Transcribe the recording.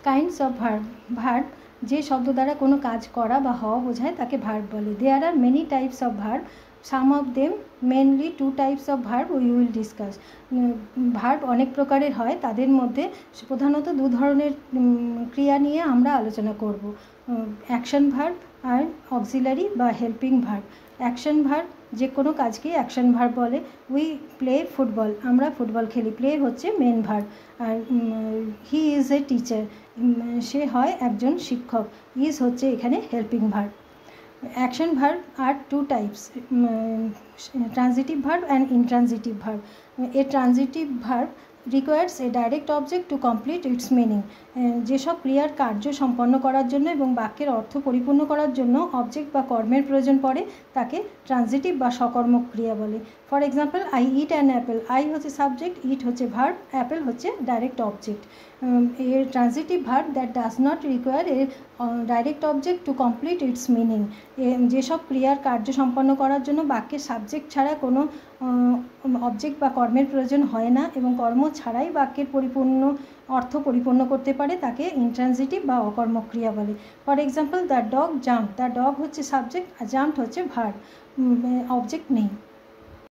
Kinds of verb, verb যে শব্দ দ্বারা কোনো কাজ করা বা হওয়া বোঝায় তাকে ভার্ব বলে। There are many types of verb, some of them, mainly 2 types of verb we will discuss. Verb অনেক প্রকারের হয়, তাদের মধ্যে প্রধানত 2 ধরনের ক্রিয়া নিয়ে আমরা আলোচনা করব, অ্যাকশন ভার্ব আর অক্সিলারি বা হেল্পিং ভার্ব। অ্যাকশন ভার্ব যে কোনো কাজকেই অ্যাকশন ভার্ব বলে। উই প্লে ফুটবল, আমরা ফুটবল খেলি, প্লে হচ্ছে মেন ভার্ব। আর হি ইজ এ টিচার, সে হয় একজন শিক্ষক, ইজ হচ্ছে এখানে helping verb. Action verb are 2 types, transitive verb and intransitive verb. A transitive verb requires a direct object to complete its meaning. যেসব ক্রিয়ার কার্য সম্পন্ন করার জন্য এবং বাক্যের অর্থ পরিপূর্ণ করার জন্য অবজেক্ট বা কর্মের প্রয়োজন পড়ে তাকে ট্রানজিটিভ বা সকর্মক ক্রিয়া বলে। For example, I it an Apple, I হচ্ছে সাবজেক্ট, ইট হচ্ছে ভার্ব, অ্যাপেল হচ্ছে ডাইরেক্ট অবজেক্ট। এর transitive verb that does not require a direct object to complete its meaning. যেসব ক্রিয়ার কার্য সম্পন্ন করার জন্য বাক্যের সাবজেক্ট ছাড়া কোনো অবজেক্ট বা কর্মের প্রয়োজন হয় না এবং কর্ম ছাড়াই বাক্যের পরিপূর্ণ অর্থ পরিপূর্ণ করতে পারে তাকে ইনট্রানজিটিভ বা অকর্মক ক্রিয়া বলে। For example, the dog jump, the dog হচ্ছে সাবজেক্ট আর জাম্প হচ্ছে ভার্ব, অবজেক্ট নেই।